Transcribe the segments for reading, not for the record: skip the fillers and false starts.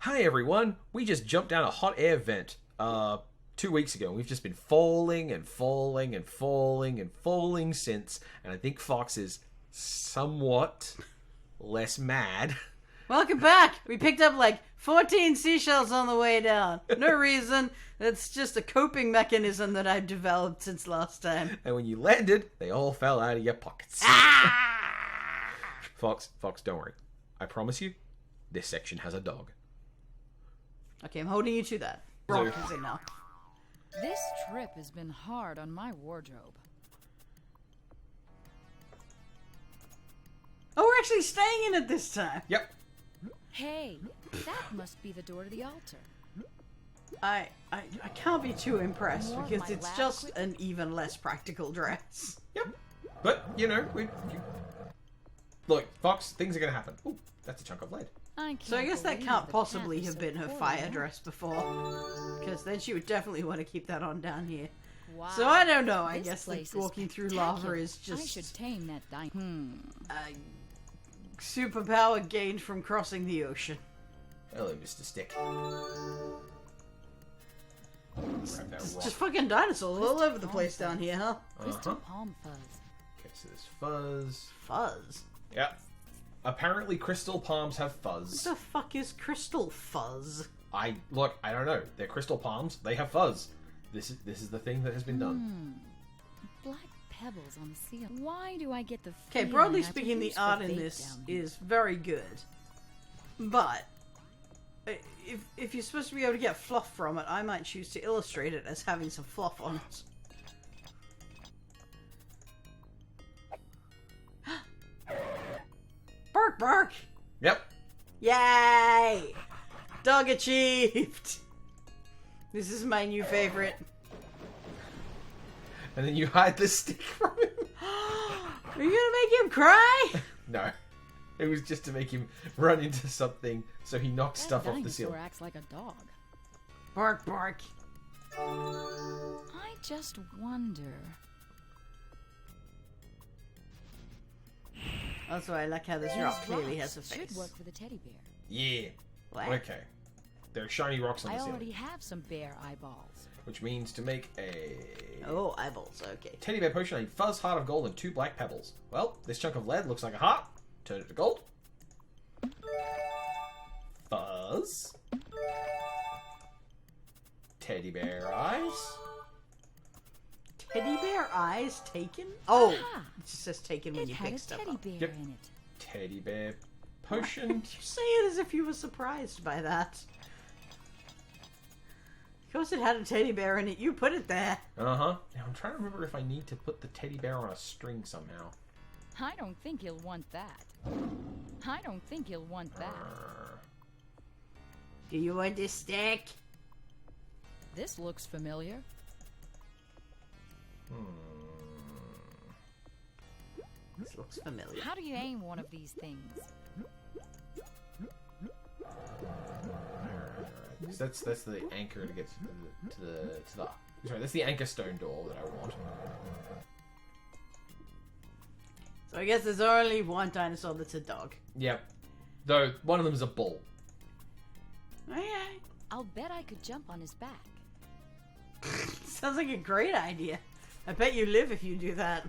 Hi everyone, we just jumped down a hot air vent 2 weeks ago. We've just been falling and falling and falling and falling since, and I think Fox is somewhat less mad. Welcome back! We picked up like 14 seashells on the way down. No reason. That's just a coping mechanism that I've developed since last time. And when you landed, they all fell out of your pockets. Fox, don't worry. I promise you, this section has a dog. Okay, I'm holding you to that. Rock is in now. This trip has been hard on my wardrobe. Oh, we're actually staying in it this time. Yep. Hey, that must be the door to the altar. I can't be too impressed More of because my it's lab just an even less practical dress. Yep. But, you know, look, Fox, things are going to happen. Ooh, that's a chunk of lead. So I guess that can't possibly have been her fire dress before. Because then she would definitely want to keep that on down here. Wow. So I don't know, I This guess place that is walking through lava is I just should tame that superpower gained from crossing the ocean. Hello, Mr. Stick. Grab that It's rock. just fucking dinosaurs all over the place down here, huh? crystal palm fuzz. Okay, so there's fuzz. Fuzz. Yep. Apparently crystal palms have fuzz. What the fuck is crystal fuzz? I don't know. They're crystal palms. They have fuzz. This is the thing that has been done. Black pebbles on the ceiling. Why do I get the Okay, feeling broadly that's speaking, the useful art in fate this down here? is very good. But if you're supposed to be able to get fluff from it, I might choose to illustrate it as having some fluff on it. Bark, bark! Yep. Yay! Dog achieved! This is my new favorite. And then you hide the stick from him. Are you gonna make him cry? No. It was just to make him run into something so he knocks That stuff off the dinosaur ceiling. acts like a dog. Bark, bark. I just wonder. Also, I like how this rock clearly has a Rocks face. should work for the teddy bear. Yeah. What? Okay. There are shiny rocks on I the already ceiling. have some bear eyeballs. Which means to make a Oh, eyeballs, okay. teddy bear potion, I need fuzz, heart of gold, and 2 black pebbles. Well, this chunk of lead looks like a heart. Turn it to gold. Fuzz. Teddy bear eyes. Teddy bear eyes taken? Oh, Aha! it just says taken when It you had pick a stuff teddy up. bear Yep. in it. Teddy bear potion. You say it as if you were surprised by that. Of course it had a teddy bear in it. You put it there. Uh-huh. Now I'm trying to remember if I need to put the teddy bear on a string somehow. I don't think you'll want that. I don't think you'll want that. Do you want this stick? This looks familiar. This looks familiar. How do you aim one of these things? So that's the anchor to get to the sorry, that's the anchor stone door that I want. So I guess there's only one dinosaur that's a dog. Yep. Though one of them is a bull. Okay. I'll bet I could jump on his back. Sounds like a great idea. I bet you live if you do that.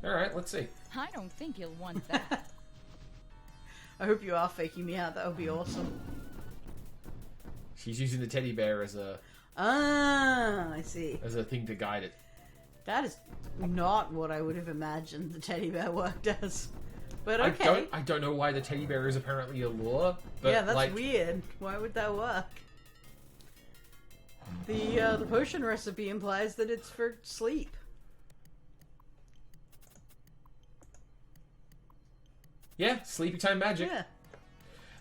Alright, let's see. I don't think you'll want that. I hope you are faking me out. That would be awesome. She's using the teddy bear as a I see. thing to guide it. That is not what I would have imagined the teddy bear worked as. But okay. I don't know why the teddy bear is apparently a lure, but Yeah, that's like weird. Why would that work? The potion recipe implies that it's for sleep. yeah, sleepy time magic. Yeah.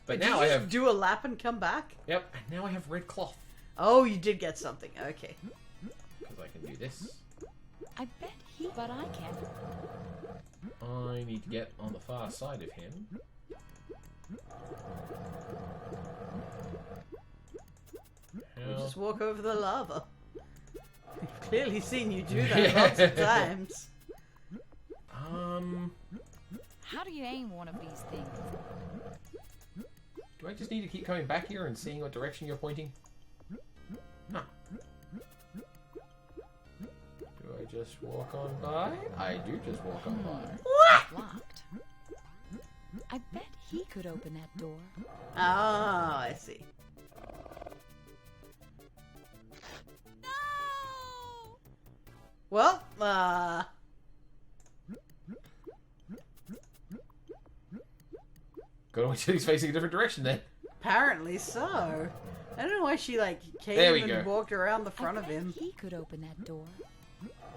But Did now you I just have do a lap and come back? yep, and now I have red cloth Oh, you did get something. Okay. because I can do this. I bet he, but I can't. I need to get on the far side of him. How? Just walk over the lava. I've clearly seen you do that lots of times. How do you aim one of these things? Do I just need to keep coming back here and seeing what direction you're pointing? No. Do I just walk on by? I do just walk on by. Locked. I bet he could open that door. Oh, I see. No! Well, Gotta wait till he's facing a different direction then. apparently so. I don't know why she, like, There we came and go. walked around the front I of bet him. he could open that door.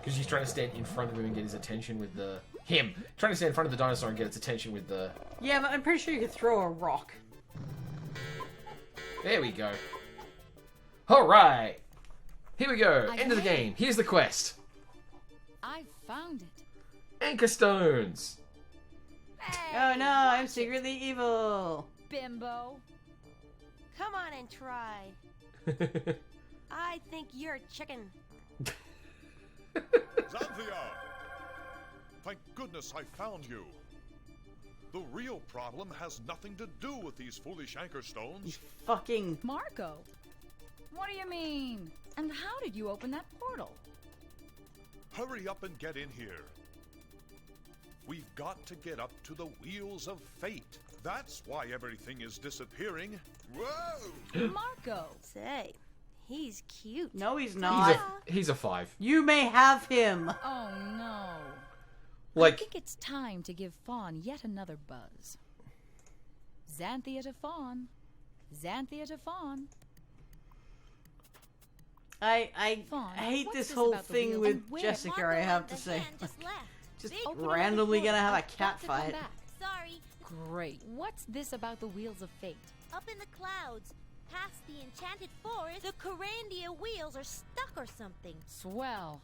Because she's trying to stand in front of him and get his attention with the... Him! Trying to stand in front of the dinosaur and get its attention with the... Yeah, but I'm pretty sure you could throw a rock. There we go. Alright! Here we go. I End of the made it. game. Here's the quest. I found it. Anchor stones. Hey, Oh no, I'm secretly evil. bimbo. Come on and try. I think you're a chicken. Xanthia! Thank goodness I found you. The real problem has nothing to do with these foolish anchor You stones. fucking... Marco. What do you mean? And how did you open that portal? Hurry up and get in here. We've got to get up to the wheels of fate. That's why everything is disappearing. Whoa! Marco. Say, he's cute. No, he's He's not. he's a 5. You may have him. Oh no. I Like, think it's time to give Fawn yet another buzz. Xanthia to Fawn. Xanthia to Fawn. I Fawn, hate what's this this wheel about the thing wheels with and where? Jessica, Marco I have and to the say. hand just left. Just Big Open randomly another gonna have a portal. cat I've got to come fight. back. Sorry, Great. What's this about the wheels of fate? up in the clouds, past the enchanted forest, the Kyrandia wheels are stuck or something. Swell.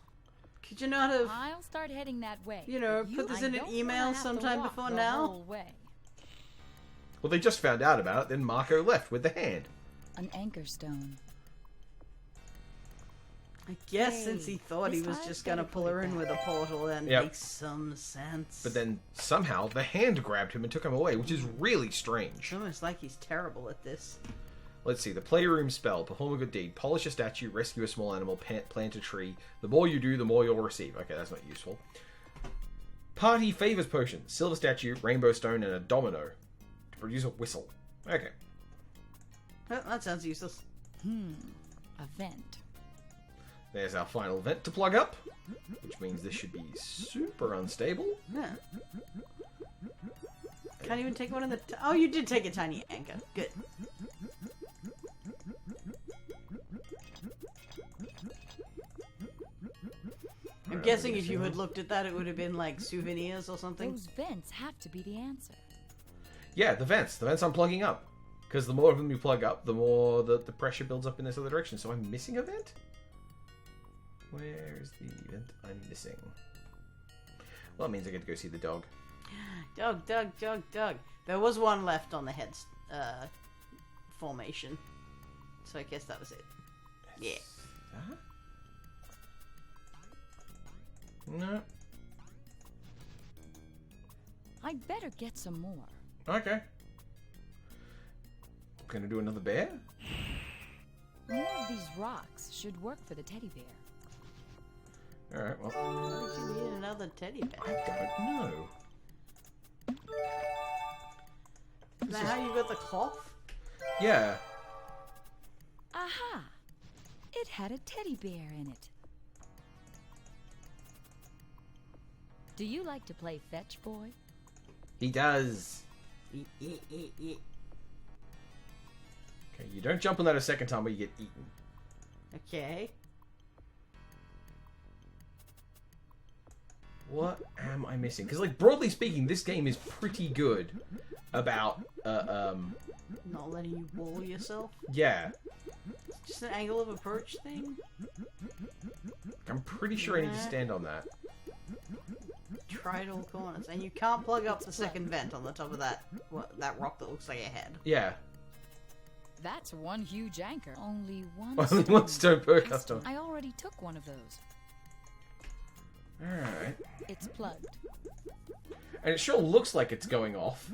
Could you not have, I'll start heading that way. you know, But put this I in an don't email wanna have to sometime walk before the now? whole way. well, they just found out about it, then Marco left with the hand. An anchor stone. I guess Hey, since he thought he this was I'd just gonna better pull put her it in back. with a portal, then Yep. makes some sense. But then, somehow, the hand grabbed him and took him away, which is really strange. It's almost like he's terrible at this. Let's see. The playroom spell. Perform a good deed. Polish a statue. Rescue a small animal. Plant a tree. The more you do, the more you'll receive. Okay, that's not useful. Party favors potion. Silver statue, rainbow stone, and a domino. To produce a whistle. Okay. Well, that sounds useless. A vent. There's our final vent to plug up. Which means this should be super unstable. Yeah. Can't even take one of the... oh, you did take a tiny anchor. Good. I'm guessing if you had looked at that, it would have been like souvenirs or something. Those vents have to be the answer. Yeah, the vents. The vents I'm plugging up. Because the more of them you plug up, the more the pressure builds up in this other direction. So I'm missing a vent? Where's the vent I'm missing? Well, it means I get to go see the dog. Doug. There was one left on the head's formation. So I guess that was it. Yeah. That? No. I'd better get some more. Okay. Gonna do another bear? More of these rocks should work for the teddy bear. Alright, well, Why did you need another teddy I bear? don't know. Is that how you got the cloth? Yeah. Aha! It had a teddy bear in it. Do you like to play fetch, boy? He does. Okay, you don't jump on that a second time or you get eaten. Okay. What am I missing? Because, like, broadly speaking, this game is pretty good about, Not letting you wall yourself? yeah. Just an angle of approach thing? I'm pretty sure I need to stand on that. Try it all corners. And you can't plug up the second vent on the top of that that rock that looks like a head. Yeah. That's one huge anchor. Only one Only stone. one stone per customer. I already took one of those. Alright. It's plugged. And it sure looks like it's going off.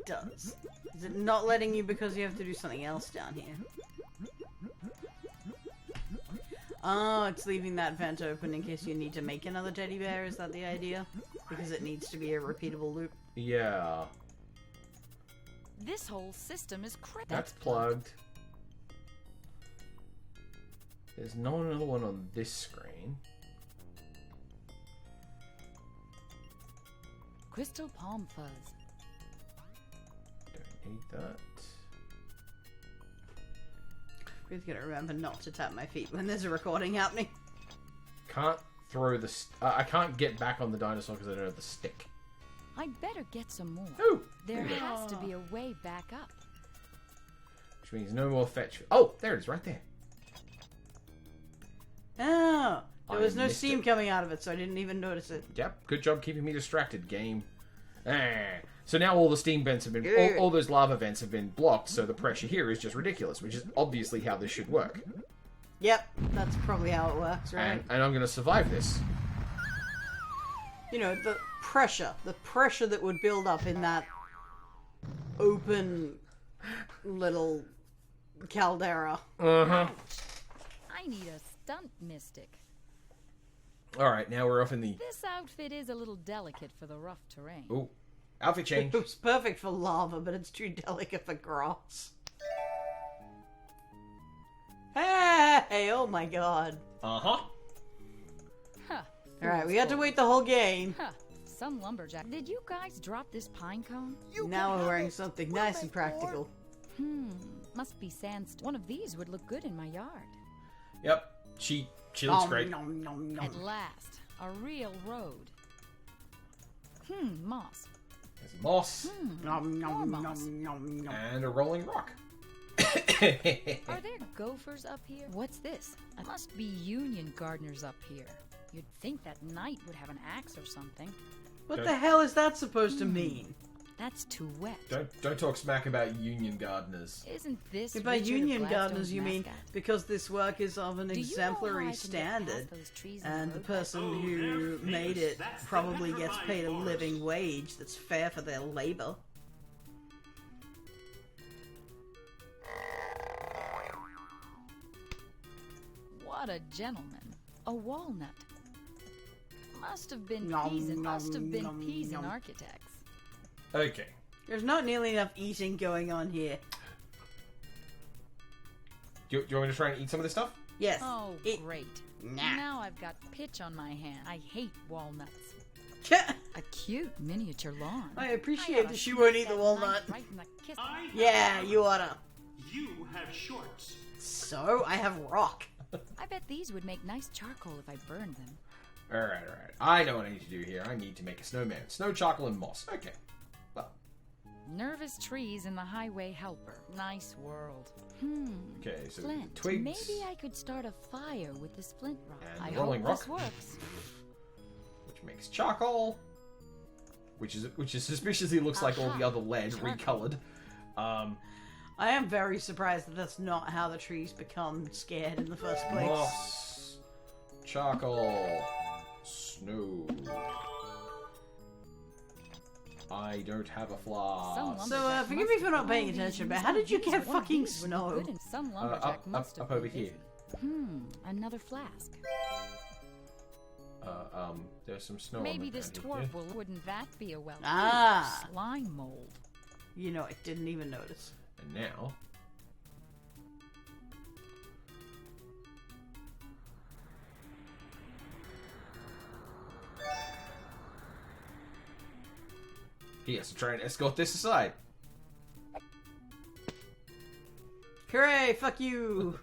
does. Is it not letting you because you have to do something else down here? Oh, it's leaving that vent open in case you need to make another teddy bear. Is that the idea? Because it needs to be a repeatable loop. Yeah. This whole system is critical. That's plugged. There's not another one on this screen. Crystal palm fuzz. Don't need that. Please gotta remember not to tap my feet when there's a recording happening. Can't throw the... I can't get back on the dinosaur because I don't have the stick. I'd better get some more. Ooh! There look at that. has to be a way back up. Which means no more fetch... Oh! There it is, right there. Oh! There was I no missed steam it. coming out of it, so I didn't even notice it. Yep, good job keeping me distracted, game. So now all the steam vents have been... Good. All those lava vents have been blocked, so the pressure here is just ridiculous, which is obviously how this should work. Yep, that's probably how it works, right? And I'm going to survive this. You know, the pressure that would build up in that open little caldera. Uh-huh. I need a stunt mystic. Alright, now we're off in the... This outfit is a little delicate for the rough terrain. Ooh. Outfit change. It was perfect for lava, but it's too delicate for grass. Hey! Oh my god. Uh-huh. Huh. Alright, we had to wait the whole game. Huh. Some lumberjack. Did you guys drop this pine cone? Now we're wearing something nice and practical. Must be sandstone. One of these would look good in my yard. Yep. She looks great. Nom, nom, nom. At last, a real road. Moss. There's moss. Nom, nom, More nom, moss. nom, nom. And a rolling rock. Are there gophers up here? What's this? It must be union gardeners up here. You'd think that knight would have an axe or something. What the hell is that supposed to mean? That's too wet. Don't talk smack about union gardeners. Isn't this If by Richard of union Gladstone's gardeners you mean mascot? because this work is of an Do you know how I exemplary can get standard, past those trees in and the road? person who made it probably gets paid a living wage that's fair for their labor. What a gentleman. A walnut. Must have been Nom, Pisen. Must have nom, been nom, Pisen nom. architects. Okay. There's not nearly enough eating going on here. Do you want me to try and eat some of this stuff? Yes. Oh, It- great. Nah. Now I've got pitch on my hand. I hate walnuts. I A cute miniature lawn. appreciate that she won't eat the walnut. Right in the kiss. Yeah, you oughta. You have shorts. So, I have rock. I bet these would make nice charcoal if I burned them. Alright. I know what I need to do here. I need to make a snowman. Snow, charcoal, and moss. Okay. Well, Nervous trees in the highway helper. Nice world. okay, so Flint. twigs. Maybe I could start a fire with the splint rock. And I the rolling hope this rock. works. Which makes charcoal. Which suspiciously looks like all the other lead Charcoal. recolored. I am very surprised that that's not how the trees become scared in the first place. Moss. Charcoal. Snow. I don't have a Some flask. So, lumberjack forgive me must for have not paying all these attention, but used how up did you these. get One of fucking these would look snow? good in some lumberjack must have up over been here. busy. Another flask. There's some snow. on Maybe the this ground dwarf will. Wouldn't that be a well? Ah. Slime mold. You know, I didn't even notice. And now. He has to try and escort this aside. Hooray, fuck you!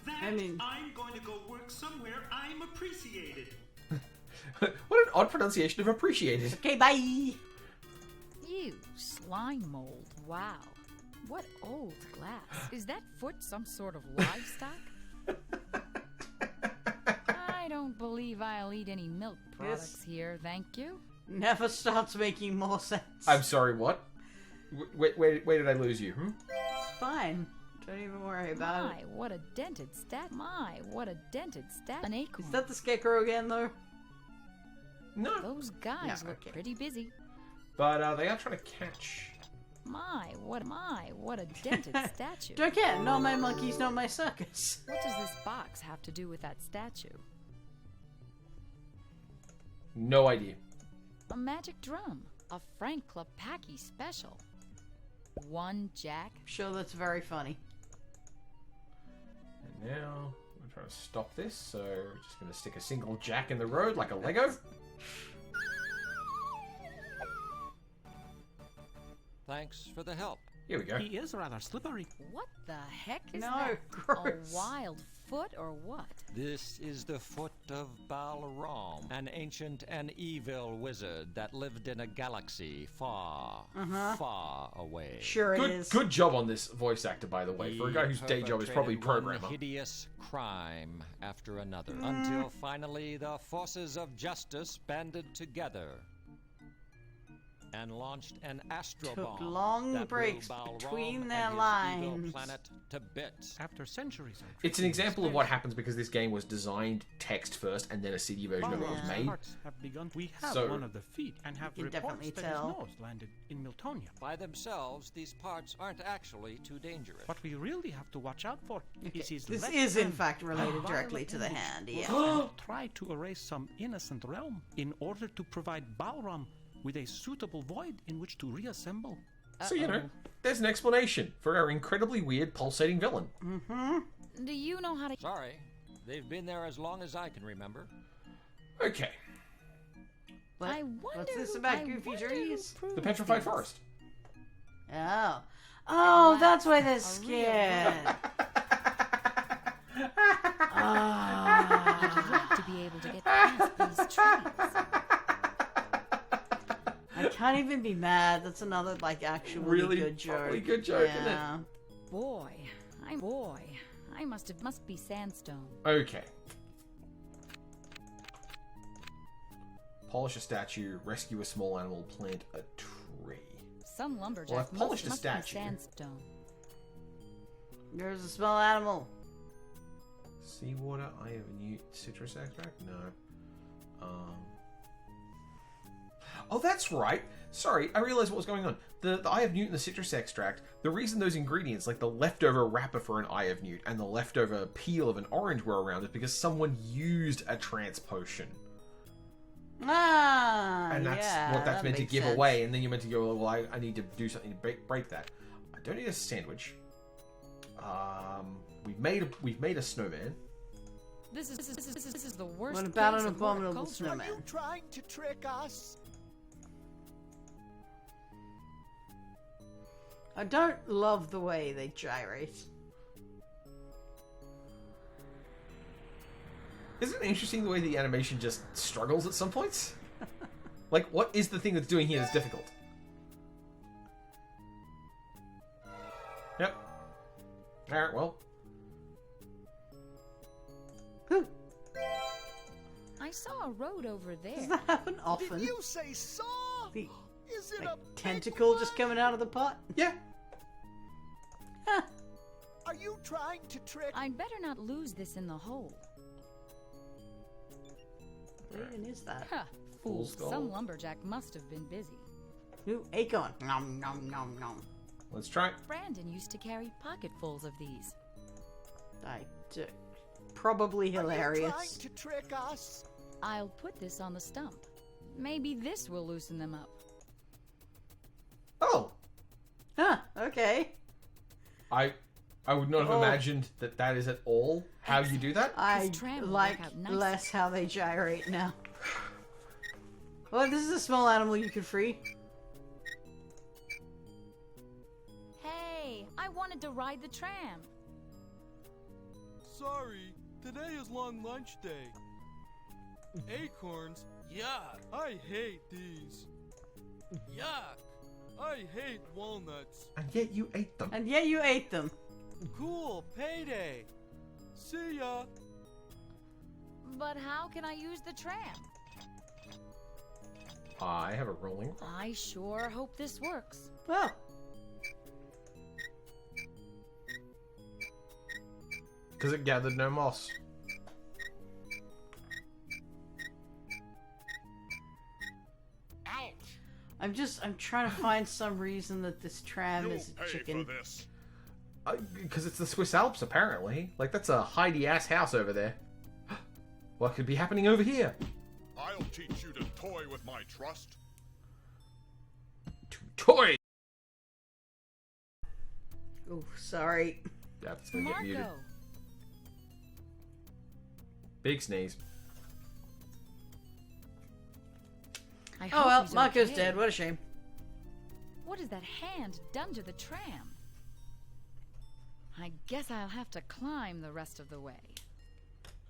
That I mean- I'm going to go work somewhere I'm appreciated. What an odd pronunciation of appreciated. Okay, bye! Ew, slime mold. Wow. What old glass. Is that foot some sort of livestock? I don't believe I'll eat any milk products here, thank you. Never starts making more sense. I'm sorry, what? Where did I lose you? It's fine. Don't even worry about My, what a dented stat. My, what a dented stat. An it. acorn. Is that the scarecrow again, though? No. Those guys Yeah, look okay. pretty busy. But they are trying to catch... What a dented statue. Don't care. Not my monkeys, not my circus. What does this box have to do with that statue? No idea. A magic drum. A Frank Klepacki special. 1 jack. Sure, that's very funny. And now we're trying to stop this, so we're just going to stick a single jack in the road like a Lego. Thanks for the help. Here we go. He is rather slippery. What the heck is No, that? gross. A wild foot or what? This is the foot of Balram, an ancient and evil wizard that lived in a galaxy far, far away. Sure it is. Good job on this voice actor, by the way, for a guy whose day job is probably perpetrated programmer. one hideous crime after another, until finally the forces of justice banded together and launched an astro Took bomb long that blew breaks Balram between and their his lines. evil planet to bits. After centuries of It's an example of what happens because this game was designed text first and then a CD version of it was Yeah. made. parts have begun. We have So- one of the feet and have You can reports definitely that tell. his nose landed in Miltonia. By themselves, these parts aren't actually too dangerous. What we really have to watch out for is his This left is, in hand. fact, related Violet directly to the image hand, will yeah. often try to erase some innocent realm in order to provide Balram with a suitable void in which to reassemble. So, you know, there's an explanation for our incredibly weird pulsating villain. Do you know how to... Sorry, they've been there as long as I can remember. Okay. What? I wonder What's this who- about I goofy wonder trees? who proves The Petrified these. Forest. Oh. Oh, that's why they're A real scared. I'd like to be able to get past these trees. I can't even be mad. That's another, like, actually Really good joke. probably good joke, isn't it? Yeah. Boy, I must be sandstone. Okay. Polish a statue, rescue a small animal, plant a tree. Some lumberjack Well, I've polished a must statue. be sandstone. There's a small animal. Seawater, eye of newt, citrus extract? No. Oh, that's right. Sorry, I realized what was going on. The eye of newt and the citrus extract, the reason those ingredients, like the leftover wrapper for an eye of newt and the leftover peel of an orange were around is because someone used a trance potion. Ah, And that's yeah, what that's that meant to makes give sense. away, and then you're meant to go, well, I need to do something to break that. I don't need a sandwich. We've made a snowman. This is the worst. What about case an of abominable horticulture. snowman? Trying to trick us? I don't love the way they gyrate. Isn't it interesting the way the animation just struggles at some points? Like, what is the thing that's doing here that's difficult? Yep. Alright, well. I saw a road over there. Does that happen often? Did you say saw? The Is it like, a big tentacle one? just coming out of the pot? Yeah. Huh. Are you trying to trick? I'd better not lose this in the hole. What even is that? Huh, fool. skull. Some lumberjack must have been busy. Ooh, acorn. Nom nom nom nom. Let's try it. Brandon used to carry pocketfuls of these. Probably Are you trying hilarious. to trick us? I'll put this on the stump. Maybe this will loosen them up. Oh! Huh, okay. I would not have Oh. imagined that is at all how you do that. I tram will like work out nicely. less how they gyrate now. Well, this is a small animal you could free. Hey, I wanted to ride the tram. Sorry, today is long lunch day. Acorns? Yuck! I hate these. Yuck! I hate walnuts. And yet you ate them. And yet you ate them. Cool, payday! See ya! But how can I use the tram? I have a rolling. I sure hope this works. Well, Because it gathered no moss. I'm trying to find some reason that this tram You'll is a pay chicken. for this. Because it's the Swiss Alps, apparently. Like, that's a Heidi-ass house over there. What could be happening over here? I'll teach you to toy with my trust. Toy! Oh, sorry. That's gonna get muted. Marco. Big sneeze. I Oh hope well, he's Marco's okay. dead. What a shame. What has that hand done to the tram? I guess I'll have to climb the rest of the way.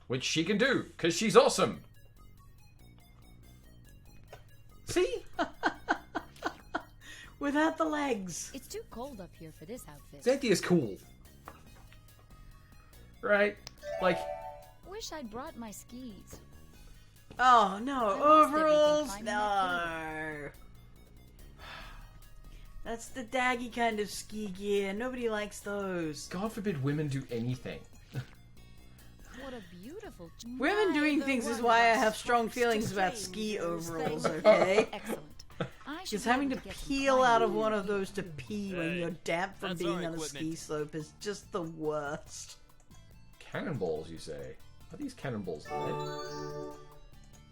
Which she can do, because she's awesome. See? Without the legs. It's too cold up here for this outfit. Xanthia's cool. Right? Like, Wish I'd brought my skis. Oh no, I lost overalls? everything No. That's the daggy kind of ski gear. Nobody likes those. God forbid women do anything. What a beautiful... Women doing things is why I have strong feelings about ski overalls, okay? Excellent. Because having to peel out of one of those to pee when you're damp from that's being our on a equipment. ski slope is just the worst. Cannonballs, you say? Are these cannonballs lead?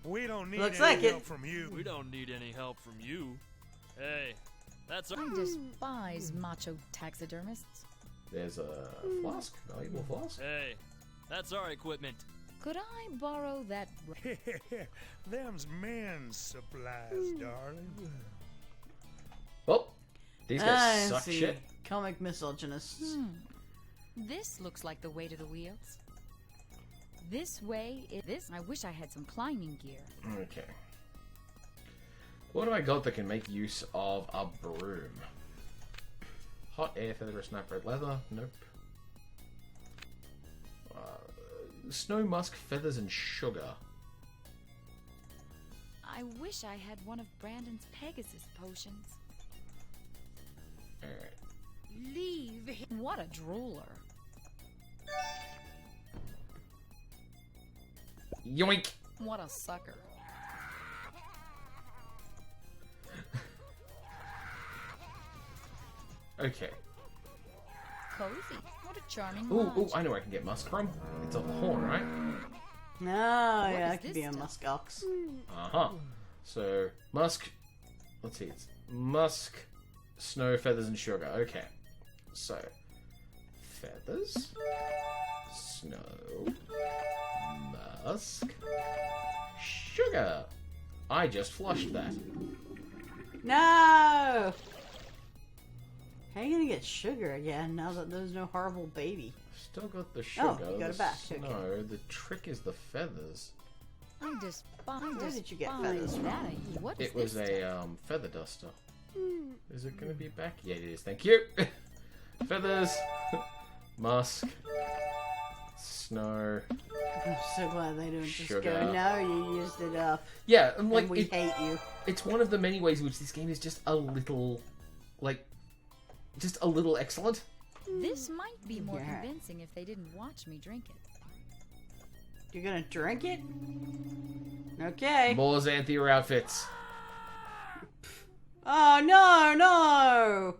We don't need Looks any like it. help from you. We don't need any help from you. Hey, that's our... I despise macho taxidermists. There's a flask, valuable flask. Hey, that's our equipment. Could I borrow that... Them's men's supplies, darling. Well, these I guys suck see. shit. Comic misogynists. This looks like the way to the wheels. This way is this. I wish I had some climbing gear. Okay. What have I got that can make use of a broom? Hot air, feather, snap red leather? Nope. Snow musk, feathers, and sugar. I wish I had one of Brandon's Pegasus potions. Alright. Leave him. What a drooler. Yoink! What a sucker. Okay. Cozy. What a charming Ooh, lodge. ooh, I know where I can get musk from. It's a horn, right? No, yeah, is it could this be a stuff? musk ox. Uh-huh. So, musk... Let's see, it's musk, snow, feathers, and sugar. Okay. So, feathers, snow, musk, sugar. I just flushed that. No! How are you gonna get sugar again now that there's no horrible baby? Still got the sugar. Oh, you got the it back, snow. okay. The trick is the feathers. I despise. Where did you get despise feathers from? that. What is It was this a stuff? feather duster. Is it going to be back? Yeah, it is. Thank you. Feathers, musk, snow. I'm so glad they don't just Sugar. go, no, you used it up. Yeah, and like and we it, hate you. it's one of the many ways in which this game is just a little, like, just a little excellent. This might be more Yeah. convincing if they didn't watch me drink it. You're gonna drink it? Okay. More Xanthia outfits. Oh, no, no!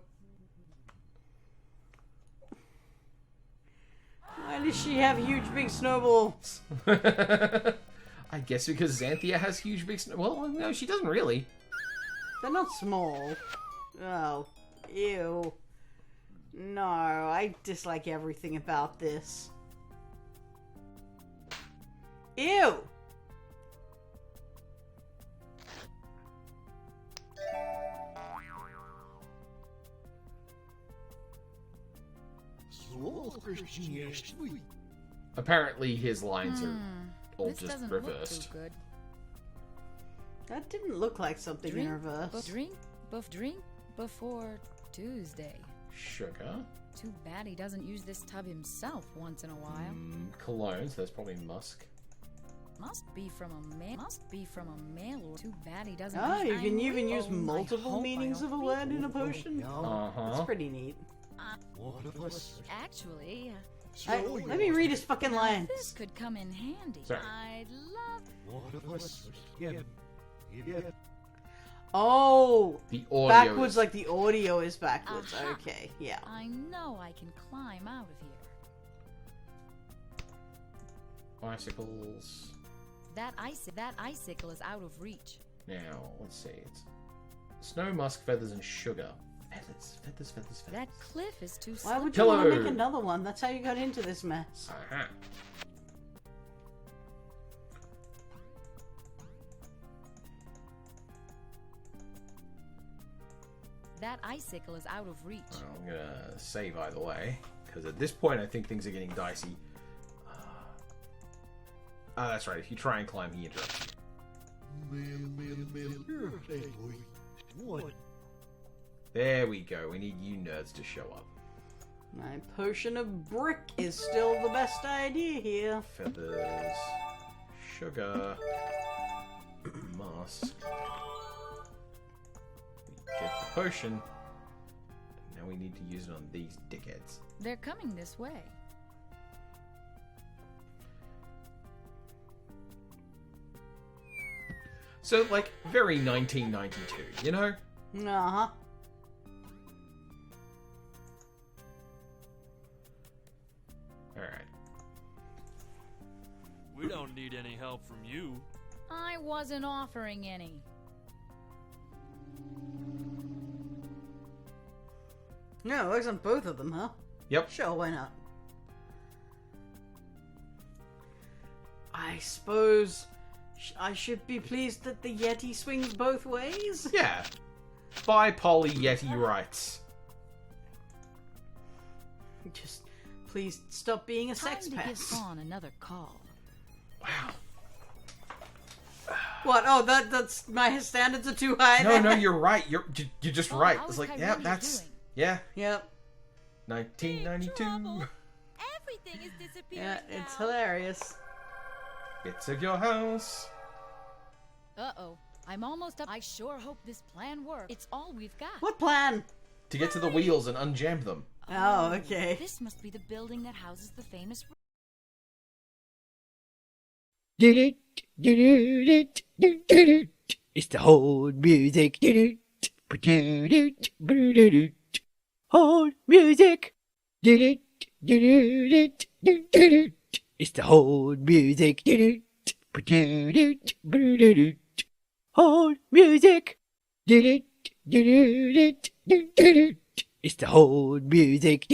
Why does she have huge big snowballs? I guess because Xanthia has huge big snow. Well, no, she doesn't really. They're not small. Oh, ew. No, I dislike everything about this. Ew! Apparently, his lines are all This just doesn't reversed. look too good. That didn't look like something in reverse. Drink before Tuesday. Sugar, Too bad he doesn't use this tub himself once in a while. cologne. So that's probably musk. Must be from a mail or too bad he doesn't Oh, use you can even I use hope multiple I meanings of a don't word in a potion? Uh That's huh. pretty neat. Actually, Let me read his fucking lines. this could come in handy. Sorry. I'd love Oh! The audio Backwards, is... like the audio is backwards. Aha. Okay, yeah. I know I can climb out of here. Bicycles. That icicle is out of reach. Now, let's see. It's snow, musk, feathers, and sugar. Feathers. That cliff is too Why steep. would you want to Hello. make another one? That's how you got into this mess. Aha. That icicle is out of reach. Well, I'm gonna save either way, because at this point I think things are getting dicey. That's right. If you try and climb, he interrupts you. There we go. We need you nerds to show up. My potion of brick is still the best idea here. Feathers, sugar, musk. We get the potion. Now we need to use it on these dickheads. They're coming this way. So, like, very 1992, you know? Uh-huh. Alright. We don't need any help from you. I wasn't offering any. No, it works on both of them, huh? Yep. Sure, why not? I suppose I should be pleased that the Yeti swings both ways? Yeah. Bye, Polly Yeti rights. Just please stop being a sex Time to give pest. Fawn another call. Wow. What? Oh, that's my standards are too high. No, there? no, you're right. You're just right. how It's is like, Kyrandia yeah, that's... doing? Yeah. Yep. 1992. Everything is disappearing Yeah, it's now. hilarious. Bits of your house. Uh-oh. I'm almost up. I sure hope this plan works. It's all we've got. What plan? To get to the wheels and unjam them. Oh, okay. This must be the building that houses the famous... It's the whole music. Whole music. It's the whole music. Whole music. It's the whole music. Whole music. It's the whole music.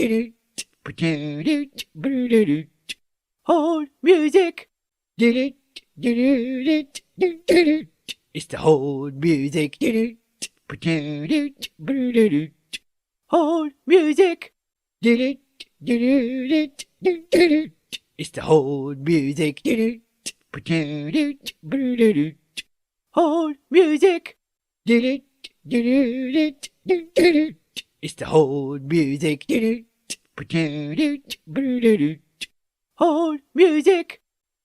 Whole music. It's the whole music. Whole music. It's the whole music. Whole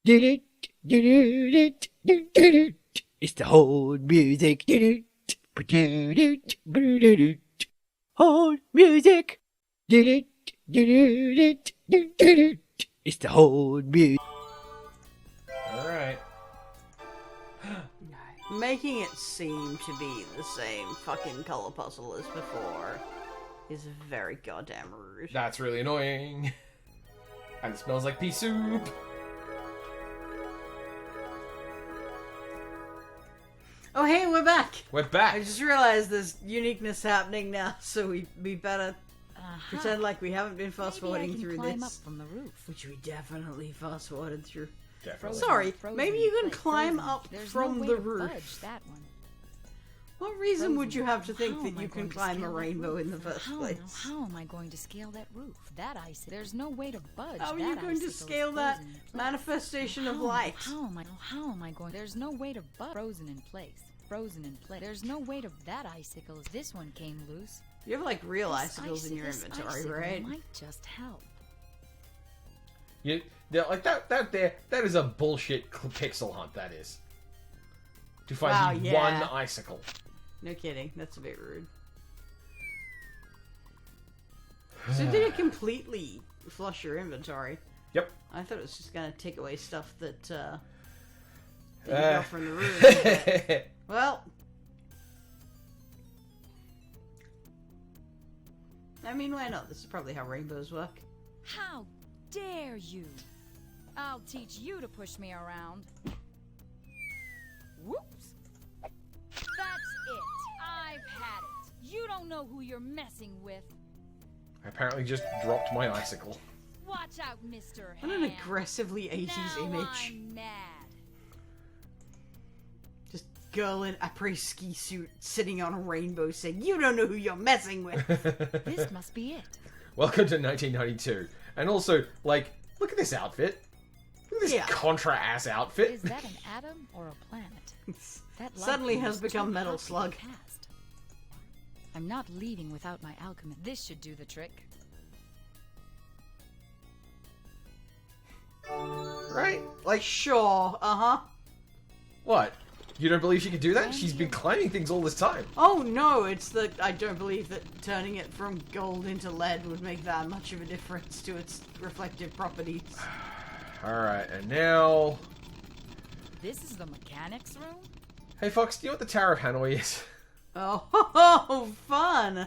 music. It's the whole music. Whole music. It's the whole music. Alright. Making it seem to be the same fucking color puzzle as before is very goddamn rude. That's really annoying. And it smells like pea soup. Oh hey, we're back! We're back. I just realized there's uniqueness happening now, so we better pretend like we haven't been fast forwarding through climb this. up from the roof. Which we definitely fast forwarded through. Definitely. Sorry, Frozen maybe in you can place. climb Frozen. up There's from no way the to roof. budge that one. What reason would Frozen. you have to think How that am I you can going to climb a scale that rainbow in the roof? first How, place? How am I going to scale that roof? That ice. There's no way to budge. How are that you going to icicle is scale that frozen in place. manifestation of How- light? How am I going? There's no way to budge. Frozen in place. Frozen in place. There's no way to. That icicle is. This one came loose. You have like real This icicles in your this inventory, icicle right? Might just help. Yeah, like that is a bullshit pixel hunt, that is. To find Wow, the yeah. one icicle. No kidding, that's a bit rude. So did it completely flush your inventory? Yep. I thought it was just gonna take away stuff that you Uh. got from the room. But- well, I mean, why not? This is probably how rainbows work. How dare you? I'll teach you to push me around. Whoops. That's it. I've had it. You don't know who you're messing with. I apparently just dropped my icicle. Watch out, Mr. What an Hand. aggressively 80s Now image. I'm mad. Just girl in après-ski suit sitting on a rainbow saying, "You don't know who you're messing with." This must be it. Welcome to 1992. And also, like, look at this outfit. Look at this Yeah. Contra-ass outfit. Is that an atom or a planet? That Suddenly lightning has is become too Metal hot to be Slug. cast. I'm not leaving without my alchemy. This should do the trick. Right? Like, Sure, uh-huh. what? You don't believe she could do that? She's been climbing things all this time. Oh no, it's that I don't believe that turning it from gold into lead would make that much of a difference to its reflective properties. Alright, and now... This is the mechanics room? Hey, Fox, do you know what the Tower of Hanoi is? Oh, fun!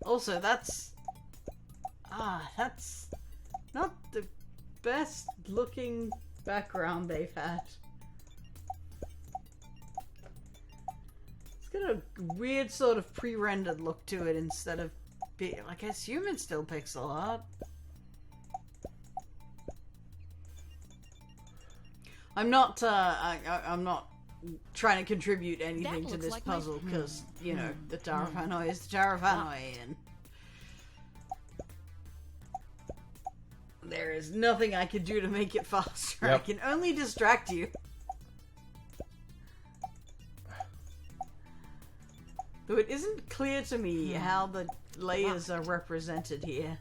Also, that's not the best looking background they've had. It's got a weird sort of pre-rendered look to it instead of like, I assume it's still pixel art. I'm not I'm not trying to contribute anything to looks this like my- puzzle because, you know, the Tower of Hanoi is the Tower of Hanoi, and there is nothing I can do to make it faster. Yep. I can only distract you. Though it isn't clear to me how the layers are represented here.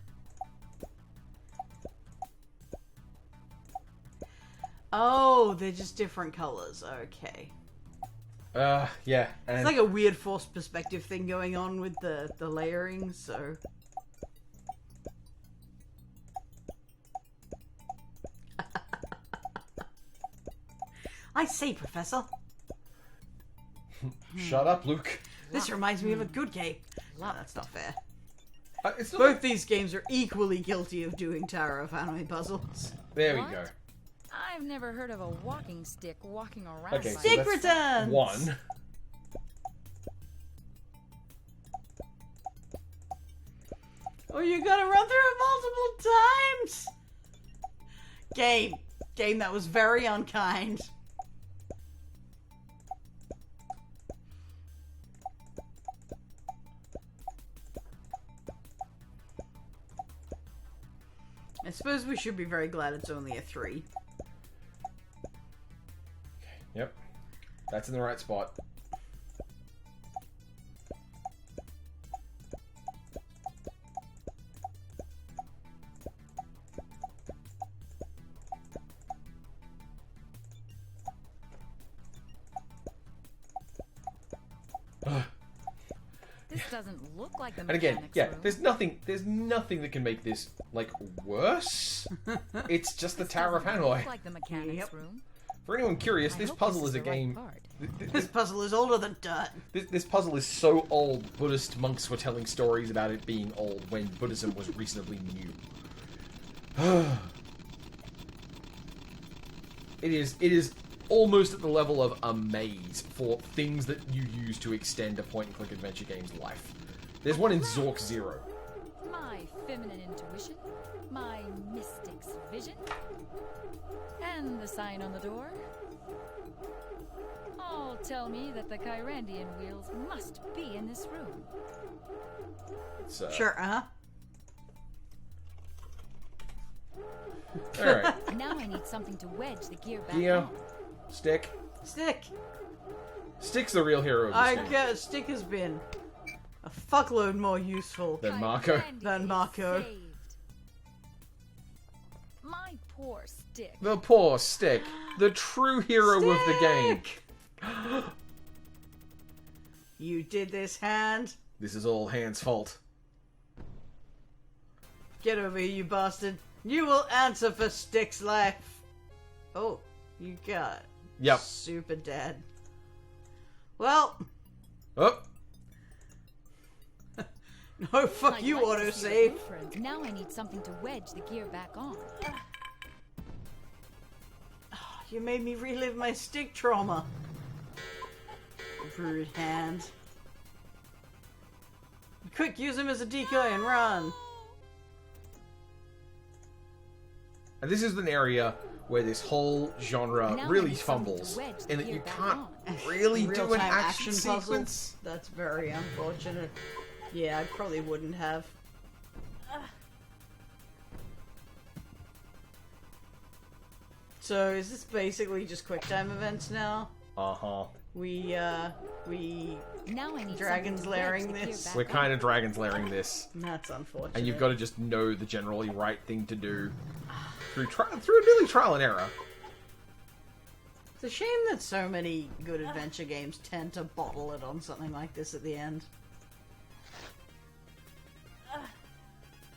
Oh, they're just different colors. Okay. Yeah. And It's like a weird forced perspective thing going on with the layering, so... I say, Professor, Shut up, Luke. this reminds me of a good game. No, that's not fair. It's not... Both these games are equally guilty of doing Tower of Hanoi puzzles. There we What? go. I've never heard of a walking stick walking around. Okay, like so Stick that's returns! one. Oh, you gotta run through it multiple times! Game, that was very unkind. I suppose we should be very glad it's only a 3. Yep. That's in the right spot. This doesn't look like the And again, mechanics yeah, room. there's nothing that can make this, like, worse. It's just the This Tower of doesn't Hanoi. look like the mechanics Yep. room. For anyone curious, I this hope puzzle this is a the right game... part. This puzzle is older than dirt. This puzzle is so old, Buddhist monks were telling stories about it being old when Buddhism was reasonably new. It is almost at the level of a maze for things that you use to extend a point-and-click adventure game's life. There's one in Zork Zero. My feminine intuition, my mystic's vision, and the sign on the door all tell me that the Kyrandian wheels must be in this room. It's, Sure, Alright. Now I need something to wedge the gear back Gear. on. Stick. Stick. Stick's the real hero of this I game. guess Stick has been a fuckload more useful. Then Marco. Kyrandia Than is Marco. saved. My poor stick. The poor Stick. The true hero of the game. Stick! You did this, Hand. This is all Hand's fault. Get over here, you bastard. You will answer for Stick's life. Oh, you got Yep. super dead. Well, Oh. Oh, fuck I'd you, like to see autosave. a blueprint. Now I need something to wedge the gear back on. You made me relive my stick trauma. Rude hand. Quick, use him as a decoy and run. And this is an area where this whole genre Now I really need something to fumbles, wedge the in that gear you back can't on. really do an Real-time action puzzle. sequence. That's very unfortunate. Yeah, I probably wouldn't have. So is this basically just quick time events now? Uh-huh. We Now I need Dragon's something to lairing wedge the gear this. back We're on. kind of Dragon's Lairing this. that's unfortunate. And you've got to just know the generally right thing to do through really trial and error. It's a shame that so many good adventure games tend to bottle it on something like this at the end.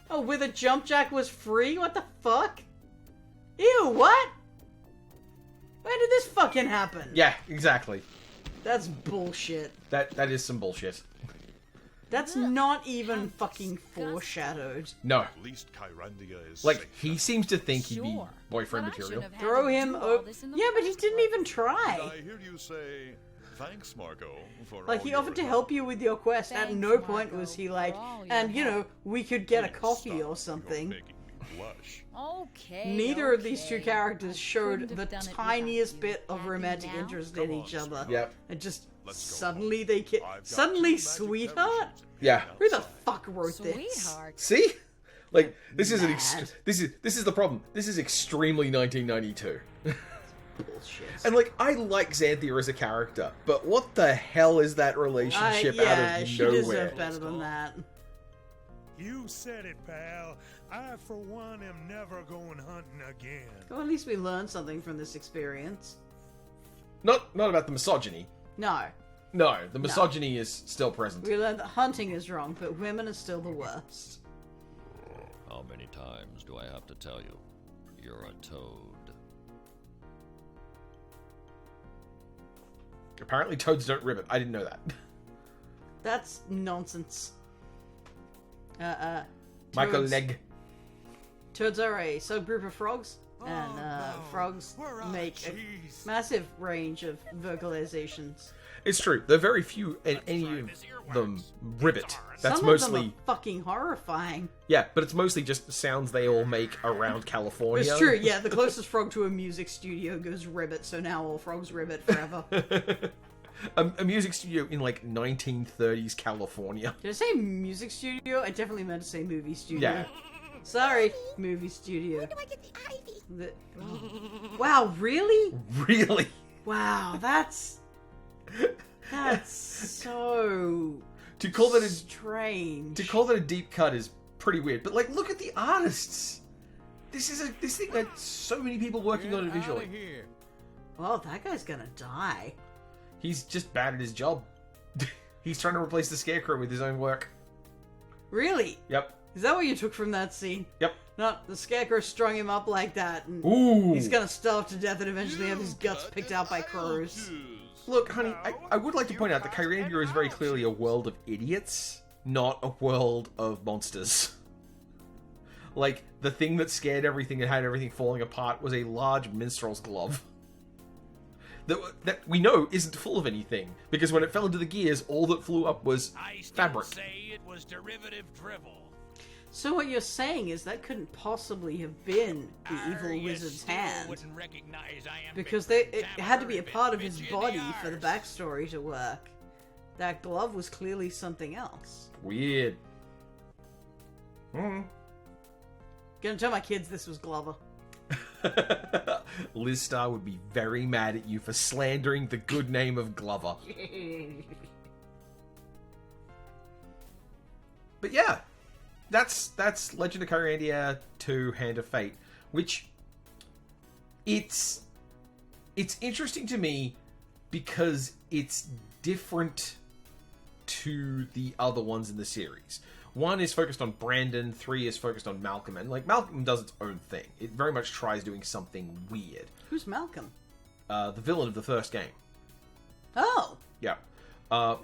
Oh, where the jump jack was free? What the fuck? Ew, what? When did this fucking happen? Yeah, exactly. That's bullshit. That is some bullshit. That's not even fucking foreshadowed. No. At least Kyrandia is Like, safe. he seems to think he'd be Sure. boyfriend But I material. shouldn't have had Throw to him do all over. this in the Yeah, but he first didn't place. even try. I hear you say, thanks, Margot, for Like, all he your offered to help you with your quest. At Thanks, no point Marco, was he for like, all your and you know, help. we could get a Please coffee stop. or You're something. making me blush. Okay. Neither of these two okay. characters I showed couldn't the have done it tiniest without you. bit of Happy romantic now? interest Come in on, each other. sweetheart. Yep. And just Let's go suddenly home. they I've got suddenly two magic sweetheart? potions Yeah. Who the outside. fuck wrote this? Sweetheart. See? Like, this is Mad. this is the problem. This is extremely 1992. Bullshit. And like, I like Xanthia as a character, but what the hell is that relationship yeah, out of she nowhere? deserved better than that. You said it, pal. I, for one, am never going hunting again. Well, at least we learned something from this experience. Not about the misogyny. No, No, the misogyny is still present. we learned that hunting is wrong, but women are still the worst. How many times do I have to tell you? You're a toad. Apparently, toads don't ribbit. I didn't know that. That's nonsense. Michael Toads- Legg. Toads are a subgroup of frogs, and Oh, no. frogs We're out of make a cheese. massive range of vocalizations. It's true. There are very few, and any of them ribbit. That's Some mostly of them are fucking horrifying. yeah, but it's mostly just sounds they all make around California. It's true, yeah. The closest frog to a music studio goes ribbit, so now all frogs ribbit forever. a music studio in like 1930s California. Did I say music studio? I definitely meant to say movie studio. Yeah. Sorry, movie studio. Where do I get the ivy? Wow, really? Really? Wow, that's so To call that strange. a deep cut is pretty weird. But like, look at the artists. This thing had so many people working on it Get outta visually. here. Well, that guy's gonna die. He's just bad at his job. He's trying to replace the Scarecrow with his own work. Really? Yep. Is that what you took from that scene? Yep. Not the Scarecrow strung him up like that, and Ooh. he's gonna starve to death and eventually have his guts picked out by crows. Look, honey, I would like to point out that Kyrandia is very clearly a world of idiots, not a world of monsters. Like, the thing that scared everything and had everything falling apart was a large minstrel's glove. That we know isn't full of anything, because when it fell into the gears, all that flew up was fabric. say it was derivative drivel. So what you're saying is that couldn't possibly have been the evil wizard's hand, because it had to be a part of his body for the backstory to work. That glove was clearly something else. Weird. Gonna tell my kids this was Glover. Liz Starr would be very mad at you for slandering the good name of Glover. But yeah, that's Legend of Kyrandia 2 Hand of Fate, which it's interesting to me because it's different to the other ones in the series. 1 is focused on Brandon, 3 is focused on Malcolm, and like Malcolm does its own thing. It very much tries doing something weird. Who's Malcolm? The villain of the first game. Oh, Yeah.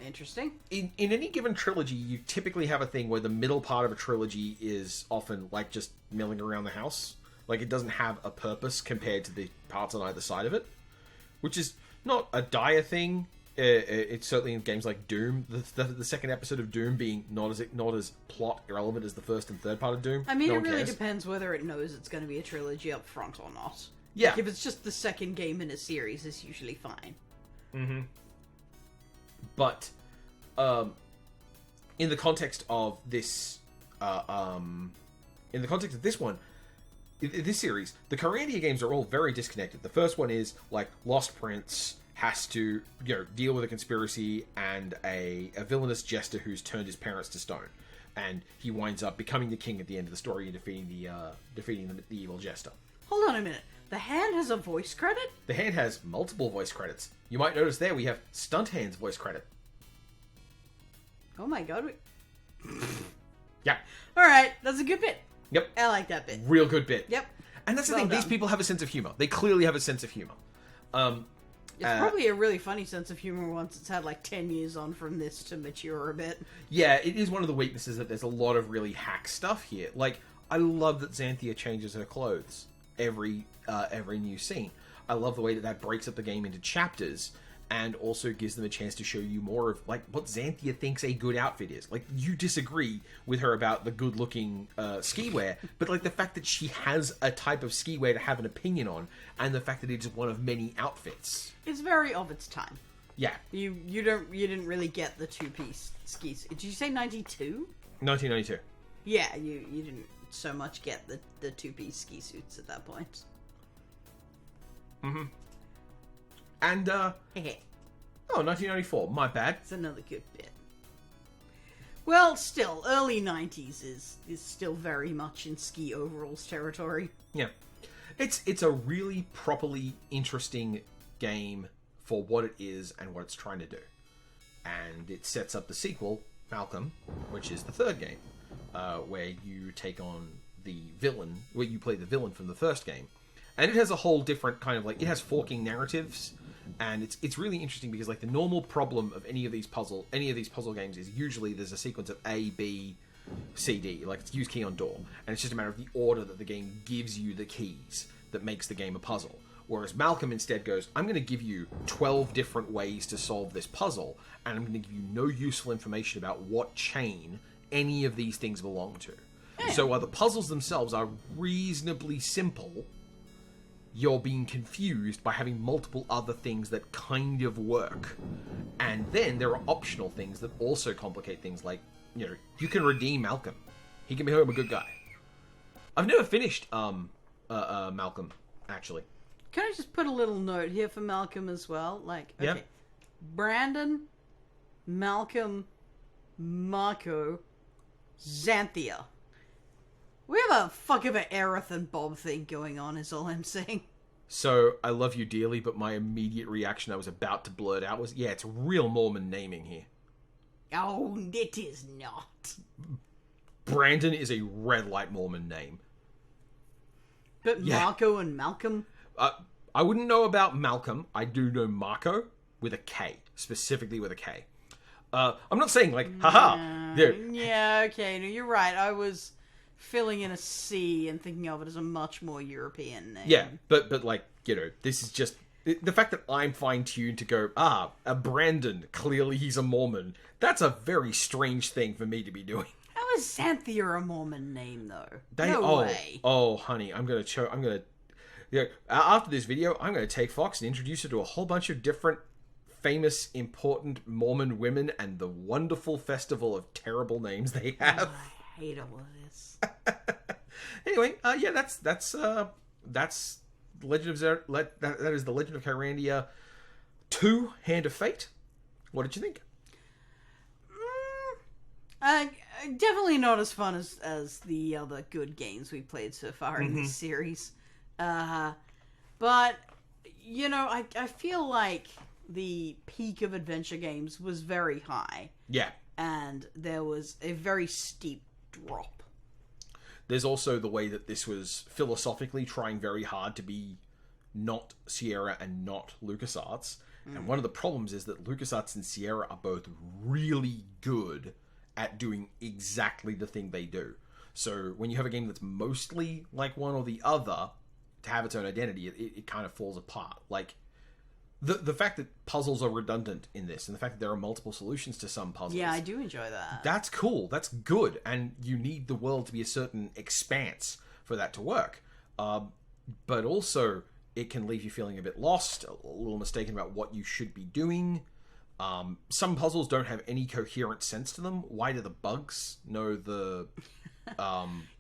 Interesting. In any given trilogy, you typically have a thing where the middle part of a trilogy is often like just milling around the house. Like it doesn't have a purpose compared to the parts on either side of it, which is not a dire thing. It's certainly in games like Doom, the second episode of Doom being not as plot irrelevant as the first and third part of Doom. I mean, it really depends whether it knows it's going to be a trilogy up front or not. Yeah. Like, if it's just the second game in a series, it's usually fine. Mm-hmm. But, in the context of this, in the context of this one, this series, the Kyrandia games are all very disconnected. The first one is, like, Lost Prince has to, deal with a conspiracy and a villainous jester who's turned his parents to stone. And he winds up becoming the king at the end of the story and defeating the evil jester. Hold on a minute. The hand has a voice credit? The hand has multiple voice credits. You might notice there we have Stunt Hand's voice credit. Oh my god. Yeah. Alright, that's a good bit. Yep. I like that bit. Real good bit. Yep. And that's the Well thing, these done. people have a sense of humor. They clearly have a sense of humor. It's probably a really funny sense of humor once it's had like 10 years on from this to mature a bit. Yeah, it is one of the weaknesses that there's a lot of really hack stuff here. Like, I love that Xanthia changes her clothes every new scene. I love the way that breaks up the game into chapters and also gives them a chance to show you more of, like, what Xanthia thinks a good outfit is. Like, you disagree with her about the good-looking ski wear, but, like, the fact that she has a type of ski wear to have an opinion on, and the fact that it's one of many outfits. It's very of its time. Yeah. You didn't really get the two-piece skis. Did you say 92? 1992. Yeah, you didn't so much get the two-piece ski suits at that point. Mm-hmm. And, 1994. My bad. It's another good bit. Well, still, early 90s is still very much in ski overalls territory. Yeah. It's a really properly interesting game for what it is and what it's trying to do. And it sets up the sequel, Malcolm, which is the third game, where you take on the villain, where you play the villain from the first game. And it has a whole different kind of, like, it has forking narratives, and it's really interesting because, like, the normal problem of any of these puzzle games is usually there's a sequence of A, B, C, D, like it's use key on door, and it's just a matter of the order that the game gives you the keys that makes the game a puzzle. Whereas Malcolm instead goes, I'm going to give you 12 different ways to solve this puzzle, and I'm going to give you no useful information about what chain any of these things belong to. So while the puzzles themselves are reasonably simple, you're being confused by having multiple other things that kind of work. And then there are optional things that also complicate things, like, you can redeem Malcolm. He can become a good guy. I've never finished Malcolm, actually. Can I just put a little note here for Malcolm as well? Like, okay. Yeah. Brandon, Malcolm, Marco, Xanthia. We have a fuck of an Aerith and Bob thing going on, is all I'm saying. So, I love you dearly, but my immediate reaction I was about to blurt out was, yeah, it's real Mormon naming here. Oh, it is not. Brandon is a red light Mormon name. But Yeah. Marco and Malcolm? I wouldn't know about Malcolm. I do know Marco with a K, specifically with a K. I'm not saying, like, haha. Yeah, okay, no, you're right. I was filling in a C and thinking of it as a much more European name. Yeah, but like, this is just... The fact that I'm fine-tuned to go, a Brandon, clearly he's a Mormon, that's a very strange thing for me to be doing. How is Xanthia a Mormon name, though? No way. Oh, honey, after this video, I'm gonna take Fox and introduce her to a whole bunch of different famous, important Mormon women and the wonderful festival of terrible names they have. Oh, I hate all of this. Anyway, yeah, that's Legend of that is the Legend of Kyrandia 2: Hand of Fate. What did you think? Definitely not as fun as the other good games we played so far in this series. But I feel like the peak of adventure games was very high. Yeah. And there was a very steep drop. There's also the way that this was philosophically trying very hard to be not Sierra and not LucasArts, And one of the problems is that LucasArts and Sierra are both really good at doing exactly the thing they do. So when you have a game that's mostly like one or the other, to have its own identity, it kind of falls apart. Like, the fact that puzzles are redundant in this, and the fact that there are multiple solutions to some puzzles. Yeah, I do enjoy that. That's cool. That's good. And you need the world to be a certain expanse for that to work. But also, it can leave you feeling a bit lost, a little mistaken about what you should be doing. Some puzzles don't have any coherent sense to them. Why do the bugs know the...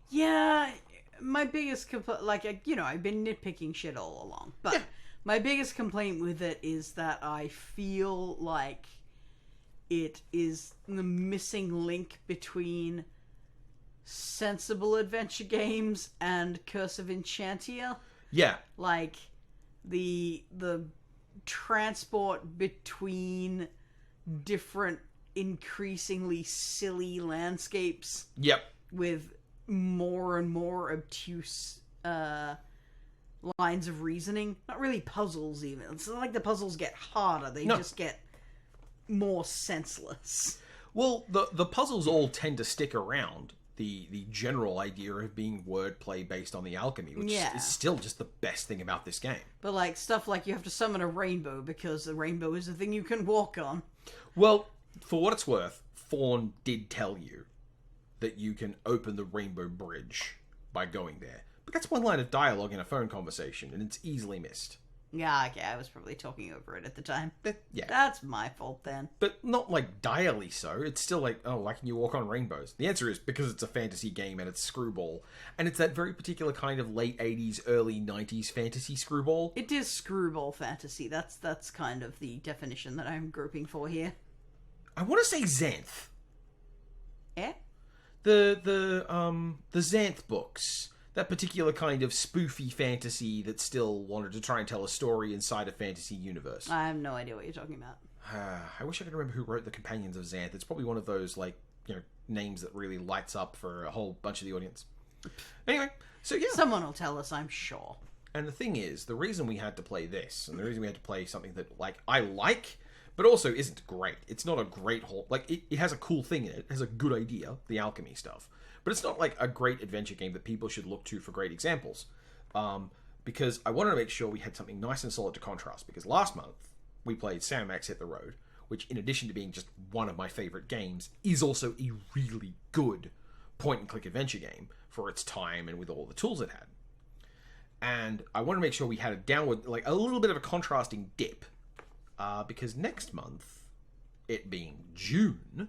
Yeah, my biggest complaint... Like, you know, I've been nitpicking shit all along. But my biggest complaint with it is that I feel like it is the missing link between sensible adventure games and Curse of Enchantia. Yeah. Like, the transport between different increasingly silly landscapes. Yep. With more and more obtuse lines of reasoning. Not really puzzles, even. It's not like the puzzles get harder. They just get more senseless. Well, the puzzles all tend to stick around. The general idea of being wordplay based on the alchemy, which is still just the best thing about this game. But like stuff like you have to summon a rainbow because the rainbow is the thing you can walk on. Well, for what it's worth, Fawn did tell you that you can open the rainbow bridge by going there. But that's one line of dialogue in a phone conversation, and it's easily missed. Yeah, okay, I was probably talking over it at the time. Yeah. That's my fault then. But not like direly so. It's still like, oh, why can you walk on rainbows? The answer is because it's a fantasy game and it's screwball. And it's that very particular kind of late 80s, early 90s fantasy screwball. It is screwball fantasy. That's kind of the definition that I'm groping for here. I want to say Xanth. Eh? The Xanth books. That particular kind of spoofy fantasy that still wanted to try and tell a story inside a fantasy universe. I have no idea what you're talking about. I wish I could remember who wrote The Companions of Xanth. It's probably one of those, like, you know, names that really lights up for a whole bunch of the audience. Anyway, so yeah. Someone will tell us, I'm sure. And the thing is, the reason we had to play this, and the reason we had to play something that, like, I like, but also isn't great. It's not a great whole... Like, it has a cool thing in it. It has a good idea, the alchemy stuff. But it's not like a great adventure game that people should look to for great examples. Because I wanted to make sure we had something nice and solid to contrast. Because last month, we played Sam Max Hit the Road, which, in addition to being just one of my favorite games, is also a really good point-and-click adventure game for its time and with all the tools it had. And I wanted to make sure we had a downward, like a little bit of a contrasting dip. Because next month, it being June...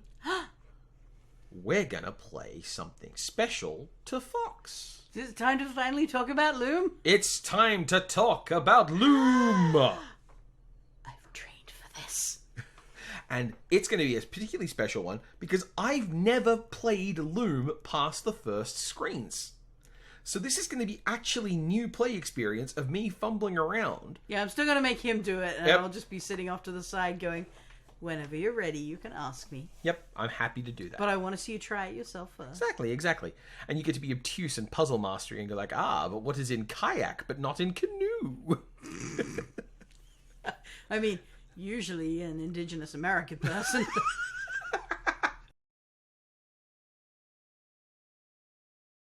we're gonna play something special to Fox. Is it time to finally talk about Loom? It's time to talk about Loom! I've trained for this. And it's going to be a particularly special one because I've never played Loom past the first screens. So this is going to be actually new play experience of me fumbling around. Yeah, I'm still going to make him do it, and I'll just be sitting off to the side going... Whenever you're ready, you can ask me. Yep, I'm happy to do that. But I want to see you try it yourself first. Exactly. And you get to be obtuse and puzzle mastery and go like, but what is in kayak but not in canoe? I mean, usually an indigenous American person.